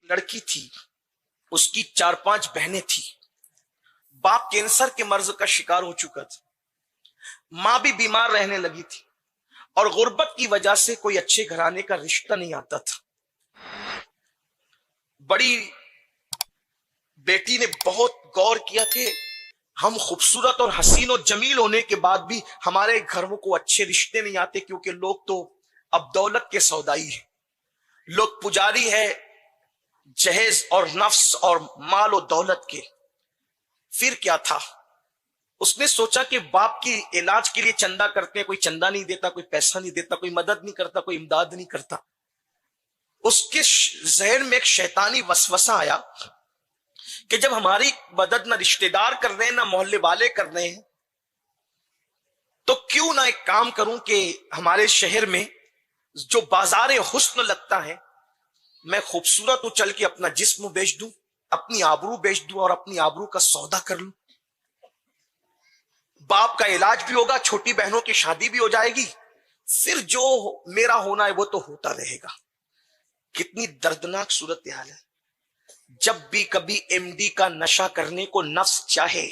लड़की थी, उसकी 4-5 बहनें थी। बाप कैंसर के मर्ज का शिकार हो चुका था, मां भी बीमार रहने लगी थी और गुर्बत की वजह से कोई अच्छे घराने का रिश्ता नहीं आता था। बड़ी बेटी ने बहुत गौर किया कि हम खूबसूरत और हसीन और जमील होने के बाद भी हमारे घरों को अच्छे रिश्ते नहीं आते, क्योंकि लोग तो अब दौलत के सौदाई है, लोग पुजारी है जहेज और नफ्स और माल और दौलत के। फिर क्या था, उसने सोचा कि बाप की इलाज के लिए चंदा करते हैं, कोई चंदा नहीं देता, कोई पैसा नहीं देता, कोई मदद नहीं करता, कोई इमदाद नहीं करता। उसके जहन में एक शैतानी वसवसा आया कि जब हमारी मदद ना रिश्तेदार कर रहे हैं ना मोहल्ले वाले कर रहे हैं, तो क्यों ना एक काम करूं कि हमारे शहर में जो बाजार हुस्न लगता है, मैं खूबसूरत हूं, चल के अपना जिस्म बेच दूं, अपनी आबरू बेच दूं और अपनी आबरू का सौदा कर लूं। बाप का इलाज भी होगा, छोटी बहनों की शादी भी हो जाएगी, फिर जो मेरा होना है वो तो होता रहेगा। कितनी दर्दनाक सूरत हाल है। जब भी कभी एमडी का नशा करने को नफ्स चाहे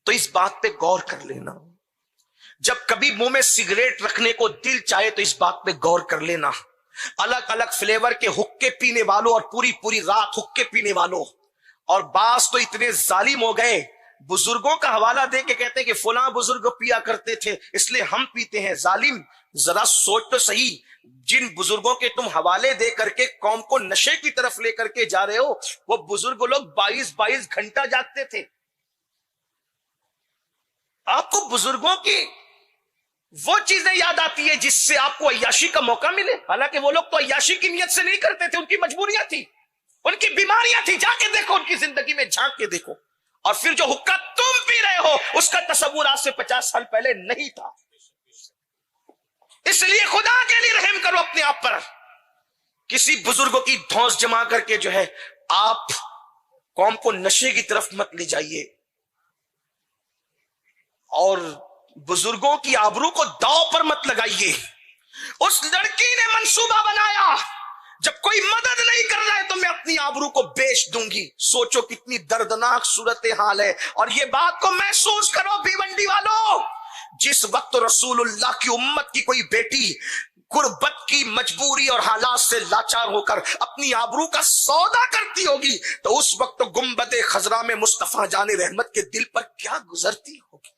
तो इस बात पे गौर कर लेना। जब कभी मुंह में सिगरेट रखने को दिल चाहे तो इस बात पे गौर कर लेना। अलग अलग फ्लेवर के हुक्के पीने वालों और पूरी पूरी रात हुक्के पीने वालों, और बास तो इतने जालिम हो गए, बुजुर्गों का हवाला दे के कहते हैं कि फलां बुजुर्ग पिया करते थे इसलिए हम पीते हैं। जालिम, जरा सोच तो सही, जिन बुजुर्गों के तुम हवाले दे करके कौम को नशे की तरफ लेकर के जा रहे हो, वो बुजुर्ग लोग 22-22 घंटा जागते थे। आपको बुजुर्गों की वो चीजें याद आती है जिससे आपको अय्याशी का मौका मिले, हालांकि वो लोग तो अय्याशी की नियत से नहीं करते थे, उनकी मजबूरियां थी, उनकी बीमारियां थी। जाके देखो उनकी जिंदगी में, झांक के देखो। और फिर जो हुक्का तुम पी रहे हो उसका तसव्वुर आज से 50 साल पहले नहीं था। इसलिए खुदा के लिए रहम करो अपने आप पर। किसी बुजुर्गों की धौंस जमा करके जो है आप कौम को नशे की तरफ मत ले जाइए, और बुजुर्गों की आबरू को दांव पर मत लगाइए। उस लड़की ने मंसूबा बनाया, जब कोई मदद नहीं कर रहा है तो मैं अपनी आबरू को बेच दूंगी। सोचो कितनी दर्दनाक सूरत हाल है। और ये बात को महसूस करो भिवंडी वालों, जिस वक्त रसूलुल्लाह की उम्मत की कोई बेटी गुर्बत की मजबूरी और हालात से लाचार होकर अपनी आबरू का सौदा करती होगी, तो उस वक्त गुंबदे खजरा में मुस्तफा जाने रहमत के दिल पर क्या गुजरती होगी,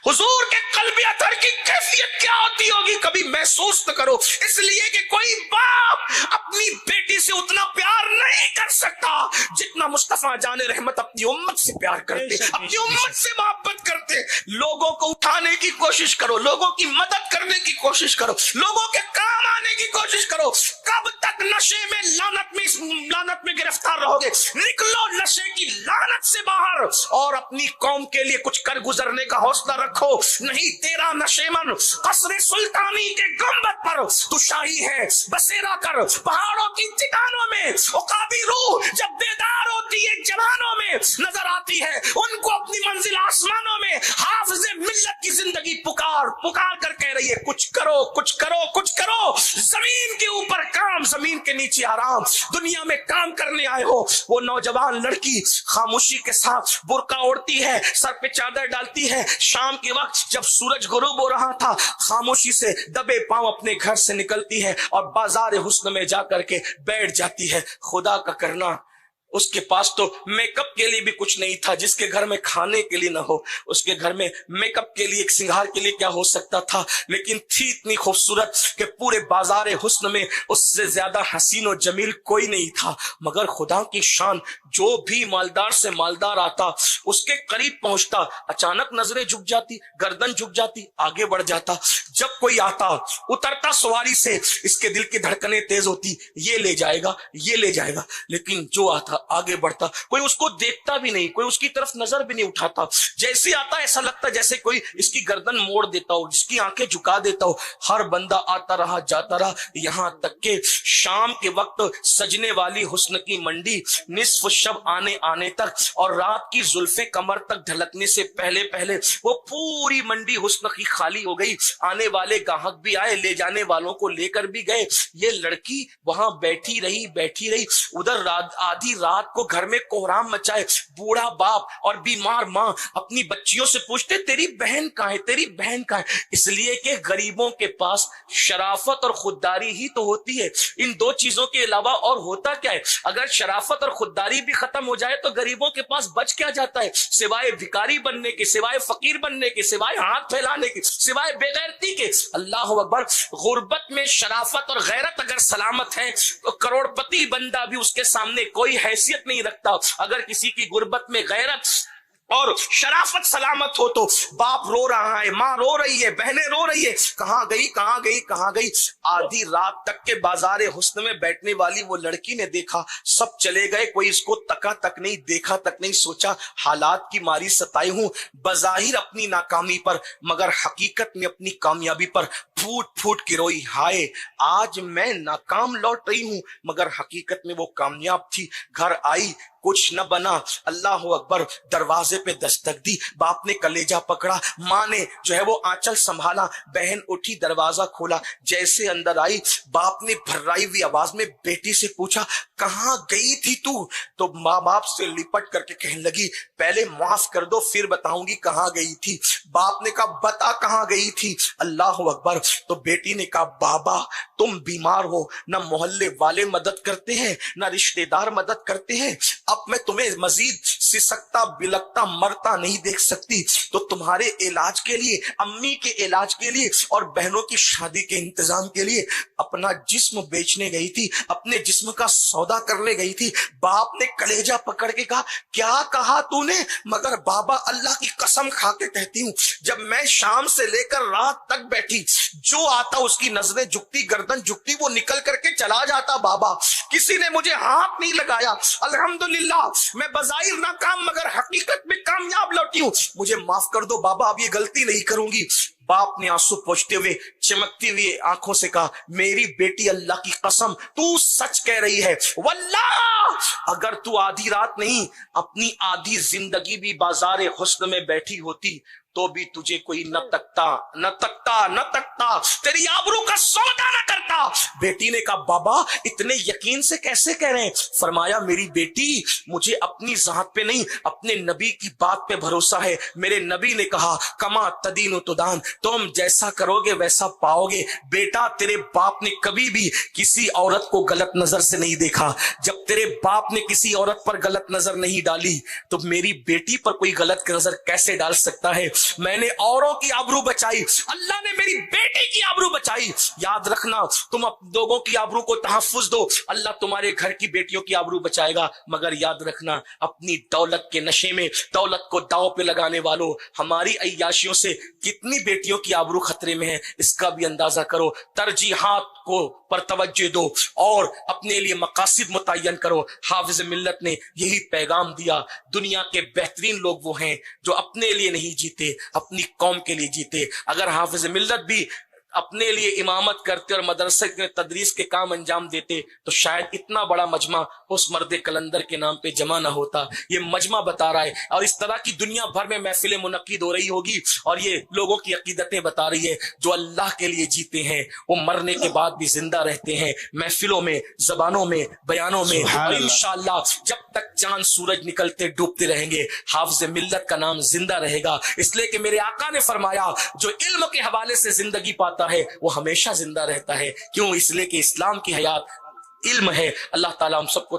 हुजूर के कल्बी अतर की कैफियत क्या होती होगी, कभी महसूस न करो। इसलिए कि कोई बाप अपनी बेटी से उतना प्यार नहीं कर सकता जितना मुस्तफा जाने रहमत अपनी उम्मत से प्यार करते, अपनी उम्मत से मोहब्बत करते। लोगों को उठाने की कोशिश करो, लोगों की मदद करने की कोशिश करो, लोगों के काम आने की कोशिश करो। कब तक नशे में लानत में गिरफ्तार रहोगे? निकलो नशे की लानत से बाहर और अपनी कौम के लिए कुछ कर गुजरने का हौसला रखो। नहीं तेरा नशेमन कसरे सुल्तानी के गुंबद पर तू शाही है बसेरा कर, पहाड़ों की चट्टानों में उकाबी रूह जब बेदार होती है जवानों में नजर आती है, उनको अपनी मंजिल आसमानों में हाफिज़े मिल्लत की जिंदगी पुकार पुकार कर कह रही है, कुछ करो कुछ करो कुछ करो। जमीन के ऊपर काम, जमीन के नीचे आराम। दुनिया में काम करने आए हो। वो नौजवान लड़की खामोशी के साथ बुर्का ओढ़ती है, सर पे चादर डालती है। शाम के वक्त जब सूरज गुरूब हो रहा था, खामोशी से दबे पांव अपने घर से निकलती है और बाजार हुस्न में जाकर के बैठ जाती है। खुदा का करना, उसके पास तो मेकअप के लिए भी कुछ नहीं था। जिसके घर में खाने के लिए ना हो, उसके घर में मेकअप के लिए, एक सिंगार के लिए क्या हो सकता था, लेकिन थी इतनी खूबसूरत कि पूरे बाजार हुस्न में उससे ज्यादा हसीन और जमील कोई नहीं था। मगर खुदा की शान, जो भी मालदार से मालदार आता उसके करीब पहुंचता, अचानक नजरें झुक जाती, गर्दन झुक जाती, आगे बढ़ जाता। जब कोई आता, उतरता सवारी से, इसके दिल की धड़कनें तेज होती, ये ले जाएगा ये ले जाएगा। लेकिन जो आता आगे बढ़ता, कोई उसको देखता भी नहीं, कोई उसकी तरफ नजर भी नहीं उठाता। जैसे आता ऐसा लगता जैसे कोई इसकी गर्दन मोड़ देता हो, इसकी आंखें झुका देता हो। हर बंदा आता रहा जाता रहा, यहां तक के शाम के वक्त सजने वाली हुस्न की मंडी निस्फ शब आने आने तक और रात की जुल्फे कमर तक ढलकने से पहले पहले वो पूरी मंडी हुस्न की खाली हो गई। आने वाले गाहक भी आए, ले जाने वालों को लेकर भी गए। ये लड़की वहां बैठी रही। उधर आधी रात को घर में कोहराम मचाए, बूढ़ा बाप और बीमार माँ अपनी बच्चियों से पूछते तेरी बहन कहाँ है, तेरी बहन कहाँ है। इसलिए कि गरीबों के पास शराफत और खुददारी ही तो होती है, इन दो चीजों के अलावा और होता क्या है। अगर शराफत और खुददारी भी खत्म हो जाए तो गरीबों के पास बच क्या जाता है, सिवाय भिखारी बनने के, सिवाय फकीर बनने के, सिवाय हाथ फैलाने के, सिवाय बेगैरती के। अल्लाह अकबर। गुर्बत में शराफत और गैरत अगर सलामत है तो करोड़पति बंदा भी उसके सामने कोई हैसियत नहीं रखता। अगर किसी की गुर्बत में गैरत और शराफत सलामत हो तो बाप रो रहा है, माँ रो रही है, बहनें रो रही है, कहाँ गई। आधी रात तक के बाजारे हुस्न में बैठने वाली वो लड़की ने देखा, सब चले गए, कोई इसको तका तक नहीं, देखा तक नहीं। सोचा हालात की मारी सताई हूं, बजाहिर अपनी नाकामी पर, मगर हकीकत में अपनी कामयाबी पर फूट फूट के रोई। हाय आज मैं नाकाम लौट रही हूं, मगर हकीकत में वो कामयाब थी। घर आई, कुछ न बना। अल्लाह अकबर। दरवाजे पे दस्तक दी, बाप ने कलेजा पकड़ा, माँ ने जो है वो आंचल संभाला। बहन उठी, दरवाजा खोला, जैसे अंदर आई बाप ने भर्राई हुई आवाज में बेटी से पूछा कहाँ गई थी तू। तो माँ बाप से लिपट करके कहने लगी पहले माफ कर दो फिर बताऊंगी कहाँ गई थी। बाप ने कहा बता कहाँ गई थी। अल्लाह अकबर। तो बेटी ने कहा बाबा तुम बीमार हो, न मोहल्ले वाले मदद करते हैं, न रिश्तेदार मदद करते हैं, अब मैं तुम्हें मजीद सिसकता बिलकता मरता नहीं देख सकती, तो तुम्हारे इलाज के लिए, अम्मी के इलाज के लिए और बहनों की शादी के इंतजाम के लिए अपना जिस्म बेचने गई थी, अपने जिस्म का सौदा करने गई थी। बाप ने कलेजा पकड़ के कहा क्या कहा तूने। मगर बाबा अल्लाह की कसम खा के कहती हूँ, जब मैं शाम से लेकर रात तक बैठी, जो आता उसकी नजरें झुकती, गर्दन झुकती, वो निकल करके चला जाता। बाबा किसी ने मुझे हाथ नहीं लगाया। अल्हम्दुलिल्लाह मैं बजाहिर नाकाम मगर हकीकत में कामयाब लौटी हूँ, मुझे माफ कर दो बाबा, अब ये गलती नहीं करूंगी। बाप ने आंसू पोंछते हुए चमकती हुई आंखों से कहा मेरी बेटी अल्लाह की कसम तू सच कह रही है, वल्लाह अगर तू आधी रात नहीं अपनी आधी जिंदगी भी बाजारे हुस्न में बैठी होती तो भी तुझे कोई न तकता, तेरी आबरू का सौदा न करता। बेटी ने कहा बाबा इतने यकीन से कैसे कह रहे हैं। फरमाया मेरी बेटी मुझे अपनी जात पे नहीं अपने नबी की बात पे भरोसा है। मेरे नबी ने कहा कमा तदीन तुदान, तुम जैसा करोगे वैसा पाओगे। बेटा तेरे बाप ने कभी भी किसी औरत को गलत नजर से नहीं देखा, जब तेरे बाप ने किसी औरत पर गलत नजर नहीं डाली तो मेरी बेटी पर कोई गलत नजर कैसे डाल सकता है। मैंने औरों की आबरू बचाई, अल्लाह ने मेरी बेटी की आबरू बचाई। याद रखना तुम लोगों की आबरू को तहफ्फुज दो, अल्लाह तुम्हारे घर की बेटियों की आबरू बचाएगा। मगर याद रखना अपनी दौलत के नशे में दौलत को दांव पे लगाने वालों, हमारी अय्याशियों से कितनी बेटियों की आबरू खतरे में है इसका भी अंदाजा करो। तरजीहात को पर तवज्जो दो और अपने लिए मकासिद मुतय्यन करो। हाफिज मिल्लत ने यही पैगाम दिया। दुनिया के बेहतरीन लोग वो हैं जो अपने लिए नहीं जीते, अपनी कौम के लिए जीते। अगर हाफिज मिल्लत भी अपने लिए इमामत करते और मदरसे के तदरीस के काम अंजाम देते तो शायद इतना बड़ा मजमा उस मर्द कलंदर के नाम पे जमा ना होता। ये मजमा बता रहा है और इस तरह की दुनिया भर में महफिलें मुनक्किद हो रही होगी और ये लोगों की अकीदतें बता रही है जो अल्लाह के लिए जीते हैं वो मरने के बाद भी जिंदा रहते हैं महफिलों में, जबानों में, बयानों में। और इंशाअल्लाह जब तक चांद सूरज निकलते डूबते रहेंगे हाफिज मिल्लत का नाम जिंदा रहेगा। इसलिए कि मेरे आका ने फरमाया जो इल्म के हवाले से जिंदगी पाता है वो हमेशा जिंदा रहता है। क्यों? इसलिए कि इस्लाम की हयात इल्म है। अल्लाह ताला हम सबको